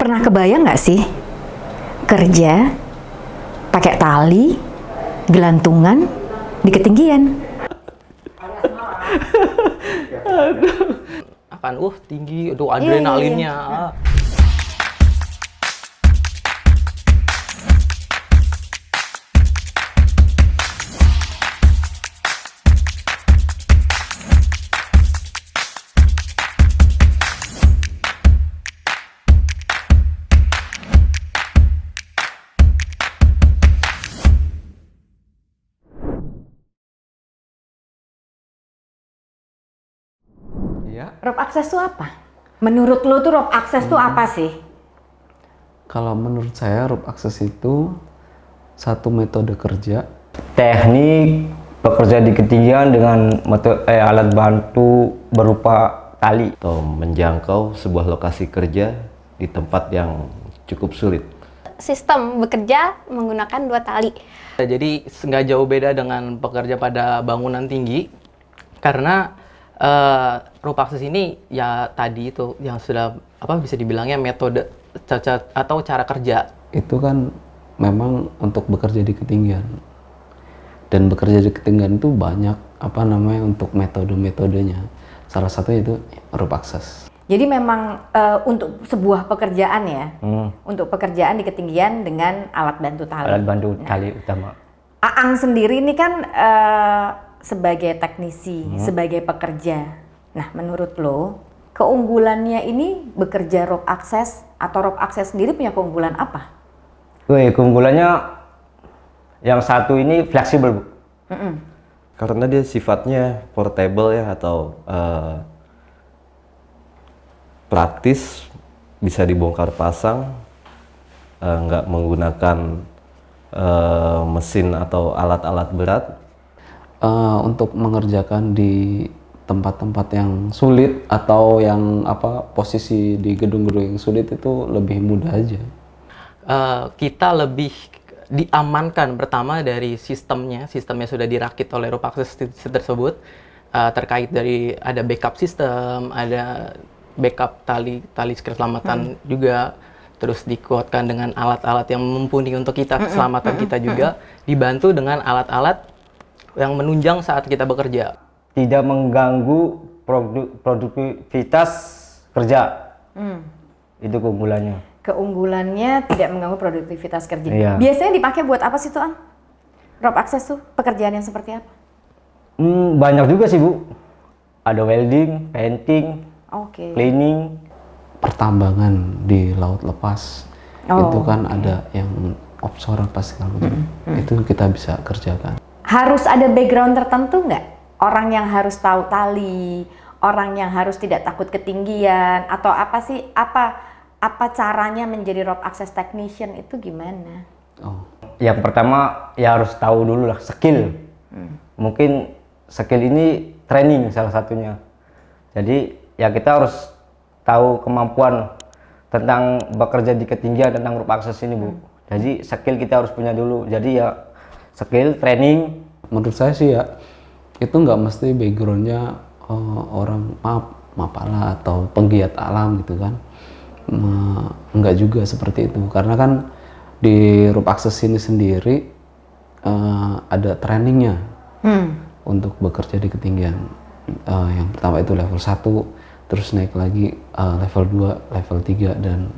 Pernah kebayang nggak sih kerja pakai tali, gelantungan di ketinggian? Akan tinggi, aduh adrenalinnya. Iya. Ya, Rope access itu apa? Menurut lo tuh rope access tuh apa sih? kalau menurut saya rope access itu satu metode kerja. Teknik bekerja di ketinggian dengan alat bantu berupa tali. Atau menjangkau sebuah lokasi kerja di tempat yang cukup sulit. Sistem bekerja menggunakan 2 tali. Jadi nggak jauh beda dengan pekerja pada bangunan tinggi, karena rope access ini ya tadi itu yang sudah bisa dibilangnya metode atau cara kerja. Itu kan memang untuk bekerja di ketinggian. Dan bekerja di ketinggian itu banyak untuk metode-metodenya. Salah satunya itu rope access. Jadi memang untuk sebuah pekerjaan ya, untuk pekerjaan di ketinggian dengan alat bantu tali. Alat bantu tali utama. Aang sendiri ini kan sebagai teknisi, sebagai pekerja. Nah, menurut lo, keunggulannya ini bekerja rope access atau rope access sendiri punya keunggulan apa? Keunggulannya yang satu ini fleksibel, Bu. Karena dia sifatnya portable ya, atau praktis, bisa dibongkar pasang, nggak menggunakan mesin atau alat-alat berat. Untuk mengerjakan di tempat-tempat yang sulit atau yang posisi di gedung-gedung yang sulit itu lebih mudah aja. Kita lebih diamankan pertama dari sistemnya sudah dirakit oleh rope access tersebut, terkait dari ada backup sistem, ada backup tali keselamatan juga, terus dikuatkan dengan alat-alat yang mumpuni untuk kita keselamatan kita juga, dibantu dengan alat-alat yang menunjang saat kita bekerja. Tidak mengganggu produktivitas kerja. Itu keunggulannya. Keunggulannya tidak mengganggu produktivitas kerja. Iya. Biasanya dipakai buat apa sih tuh, Ang? Rope access tuh pekerjaan yang seperti apa? Banyak juga sih, Bu. Ada welding, painting, Oke. cleaning. Pertambangan di laut lepas itu kan ada yang offshore segala macam. Itu kita bisa kerjakan. Harus ada background tertentu nggak? Orang yang harus tahu tali, orang yang harus tidak takut ketinggian, atau apa sih? Apa caranya menjadi rope access technician itu gimana? Yang pertama ya harus tahu dulu lah skill. Mungkin skill ini training salah satunya. Jadi ya kita harus tahu kemampuan tentang bekerja di ketinggian tentang rope access ini, Bu. Jadi skill kita harus punya dulu. Jadi ya skill training. Menurut saya sih ya itu nggak mesti backgroundnya orang mapala atau penggiat alam gitu kan. Nggak juga seperti itu, karena kan di rope access ini sendiri ada trainingnya untuk bekerja di ketinggian. Yang pertama itu level 1, terus naik lagi level 2, level 3 dan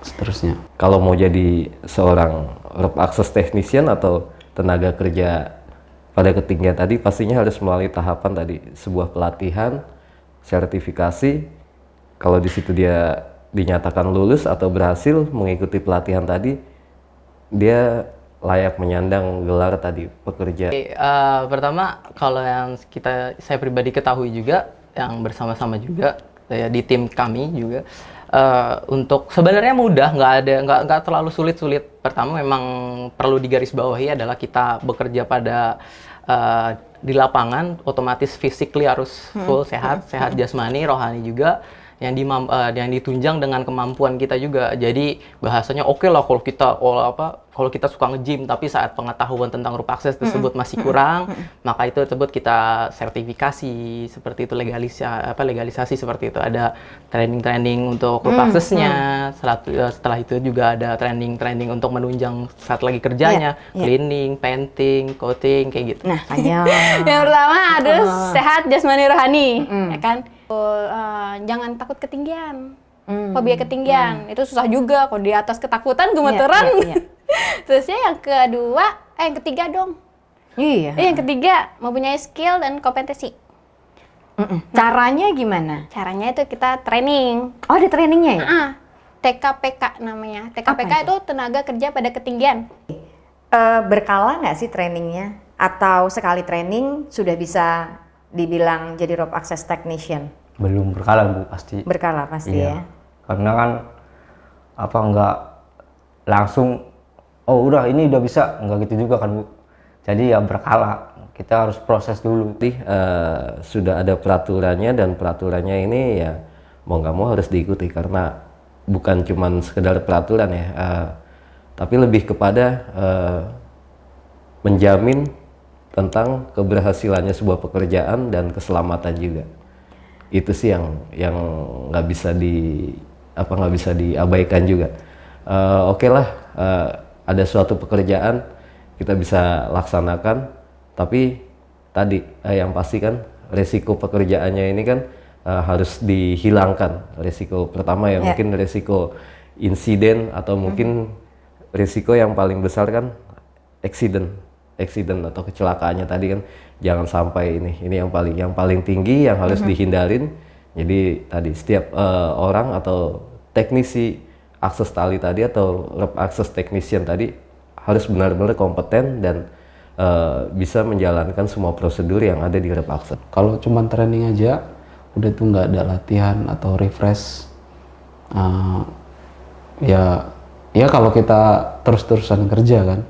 seterusnya. Kalau mau jadi seorang rope access technician atau tenaga kerja pada ketinggian tadi, pastinya harus melalui tahapan tadi, sebuah pelatihan, sertifikasi. Kalau di situ dia dinyatakan lulus atau berhasil mengikuti pelatihan tadi, dia layak menyandang gelar tadi pekerja. Pertama, kalau yang saya pribadi ketahui juga, yang bersama-sama juga ya, di tim kami juga, untuk sebenarnya mudah, nggak terlalu sulit-sulit. Pertama memang perlu digarisbawahi adalah kita bekerja pada di lapangan, otomatis physically harus full sehat jasmani, rohani juga. yang ditunjang dengan kemampuan kita juga. Jadi bahasanya oke lah kalau kita suka nge-gym tapi saat pengetahuan tentang rope access tersebut masih kurang, maka itu tersebut kita sertifikasi seperti itu, legalisasi seperti itu. Ada training untuk rope access-nya. Setelah itu juga ada training untuk menunjang saat lagi kerjanya, cleaning, painting, coating kayak gitu. Nah, ayo. Yang pertama harus sehat jasmani rohani, ya kan? Jangan takut ketinggian. Fobia ketinggian itu susah juga, kalau di atas ketakutan gemeteran. Terusnya yang ketiga dong. Iya. Yang ketiga mempunyai skill dan kompetensi. Caranya gimana? Caranya itu kita training. Oh, ada trainingnya ya? TKPK namanya. TKPK Apa itu tenaga kerja pada ketinggian. Berkala nggak sih trainingnya? Atau sekali training sudah bisa dibilang jadi rope access technician? Belum berkala Bu, pasti. Berkala pasti Iya. ya. Karena kan nggak langsung oh udah ini udah bisa, nggak gitu juga kan Bu. Jadi ya berkala, kita harus proses dulu. Jadi sudah ada peraturannya, dan peraturannya ini ya mau nggak mau harus diikuti, karena bukan cuman sekedar peraturan ya, tapi lebih kepada menjamin tentang keberhasilannya sebuah pekerjaan dan keselamatan juga. Itu sih yang nggak bisa diabaikan juga. Oke lah, ada suatu pekerjaan kita bisa laksanakan, tapi tadi yang pasti kan resiko pekerjaannya ini kan harus dihilangkan. Resiko pertama ya mungkin resiko insiden, atau mungkin resiko yang paling besar kan accident atau kecelakaannya tadi kan, jangan sampai ini yang paling tinggi yang harus dihindarin. Jadi tadi setiap orang atau teknisi akses tali tadi atau rope access technician tadi harus benar-benar kompeten dan bisa menjalankan semua prosedur yang ada di rope access. Kalau cuma training aja, udah tuh nggak ada latihan atau refresh, ya kalau kita terus-terusan kerja kan,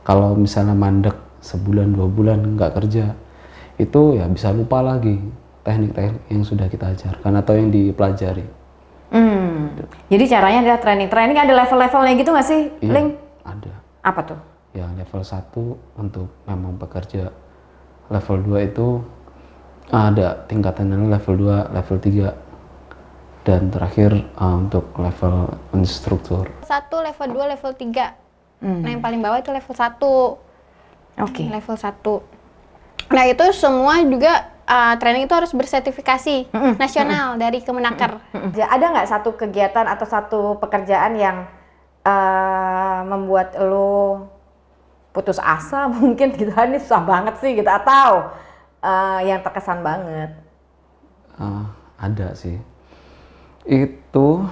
kalau misalnya mandek sebulan 2 bulan nggak kerja, itu ya bisa lupa lagi teknik-teknik yang sudah kita ajarkan atau yang dipelajari. Jadi caranya adalah training. Training ada level-levelnya gitu nggak sih, Iya, Ling? ada. Apa tuh? Ya level 1 untuk memang pekerja, level 2 itu ada tingkatannya, level 2, level 3, dan terakhir untuk level instruktur. 1, level 2, level 3. Nah, yang paling bawah itu level 1. Oke. Level 1. Nah, itu semua juga training itu harus bersertifikasi nasional dari Kemenaker. Ada nggak satu kegiatan atau satu pekerjaan yang membuat lo putus asa mungkin gitu, ini susah banget sih gitu, atau yang terkesan banget? Ada sih. Itu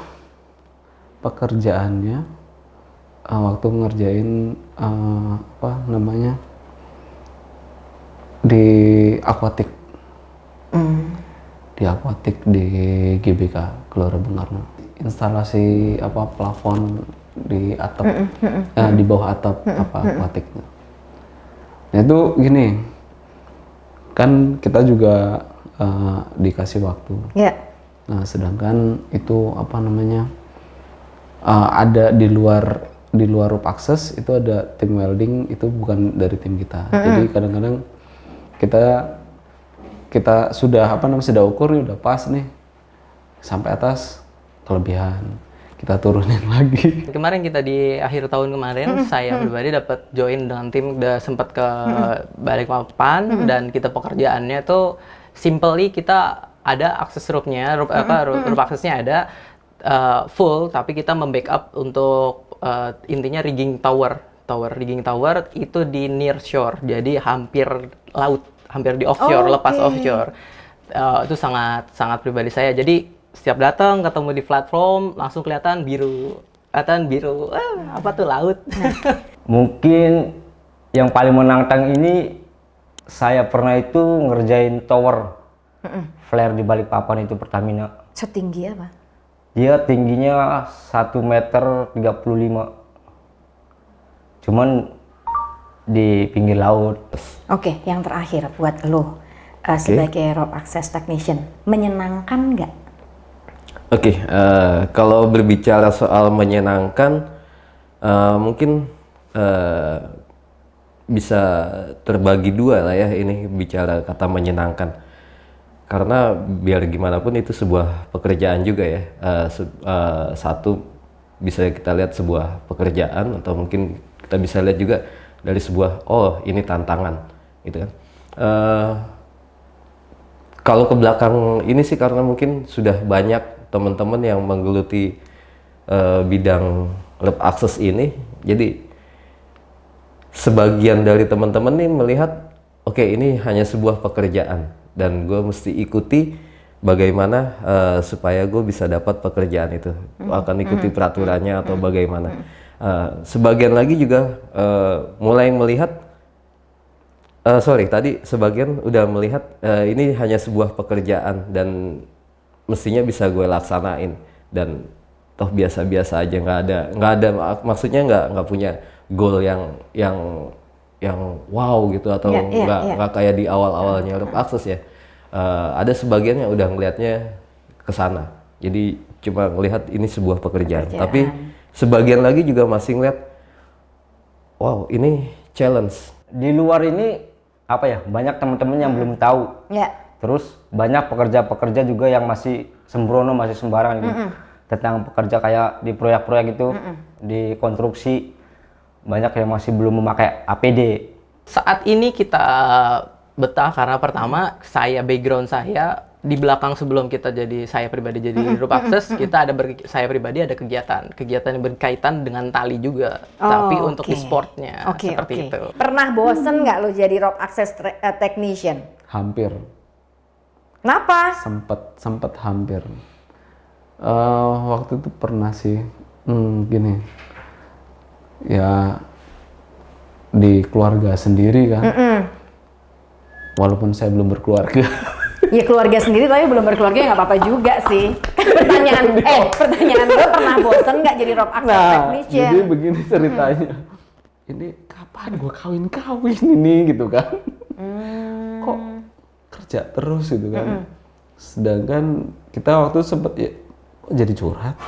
pekerjaannya waktu ngerjain di aquatic. Di aquatic di GBK Gelora Bung Karno. Instalasi plafon di atap, di bawah atap aquaticnya. Nah itu gini, kan kita juga dikasih waktu. Iya. Nah sedangkan itu ada di luar rope access itu ada tim welding, itu bukan dari tim kita. Jadi kadang-kadang kita sudah sudah ukur nih, udah pas nih sampai atas kelebihan, kita turunin lagi. Kemarin kita di akhir tahun kemarin, saya pribadi dapat join dengan tim, udah sempat ke Balikpapan, dan kita pekerjaannya tuh simply kita ada akses rope-nya, rope access-nya ada full, tapi kita membackup untuk intinya rigging tower itu di near shore, jadi hampir laut, hampir di offshore, lepas offshore. Itu sangat pribadi saya. Jadi setiap datang ketemu di platform langsung kelihatan biru, apa tuh laut. Mungkin yang paling menantang ini saya pernah itu ngerjain tower flare di Balikpapan itu Pertamina. Setinggi apa? Dia tingginya 1,35 meter. Cuman di pinggir laut. Oke, yang terakhir buat lo sebagai rope access technician, menyenangkan nggak? Oke, kalau berbicara soal menyenangkan, mungkin bisa terbagi dua lah ya ini bicara kata menyenangkan. Karena biar gimana pun itu sebuah pekerjaan juga ya. Satu bisa kita lihat sebuah pekerjaan atau mungkin kita bisa lihat juga dari sebuah ini tantangan gitu kan. Kalau ke belakang ini sih karena mungkin sudah banyak teman-teman yang menggeluti bidang web access ini, jadi sebagian dari teman-teman nih melihat oke, ini hanya sebuah pekerjaan dan gue mesti ikuti bagaimana supaya gue bisa dapat pekerjaan itu, akan ikuti peraturannya atau bagaimana. Sebagian lagi juga mulai melihat tadi sebagian udah melihat ini hanya sebuah pekerjaan dan mestinya bisa gue laksanain dan toh biasa-biasa aja, nggak ada maksudnya nggak punya goal yang wow gitu atau nggak kayak di awal-awalnya web access ya. Ada sebagian yang udah ngelihatnya ke sana, jadi cuma ngelihat ini sebuah pekerjaan. Tapi sebagian lagi juga masih ngeliat wow ini challenge. Di luar ini apa ya, banyak teman-teman yang belum tahu. Terus banyak pekerja-pekerja juga yang masih sembrono, masih sembarangan gitu. Tentang pekerja kayak di proyek-proyek itu, di konstruksi, banyak yang masih belum memakai APD. Saat ini kita betah karena pertama background saya di belakang sebelum kita jadi saya pribadi jadi Rope Access, kita saya pribadi ada kegiatan yang berkaitan dengan tali juga, tapi untuk e-sportnya seperti itu. Pernah bosen nggak lo jadi Rope Access technician? Hampir. Kenapa? Sempet hampir. Waktu itu pernah sih, gini, ya di keluarga sendiri kan, walaupun saya belum berkeluarga. Ya keluarga sendiri tapi belum berkeluarga ya nggak apa-apa juga sih. Pertanyaan gue, pernah bosen nggak jadi Rope Access technician? Jadi begini ceritanya, ini kapan gue kawin ini gitu kan? Kok kerja terus gitu kan? Sedangkan kita waktu sempet ya, kok jadi curhat?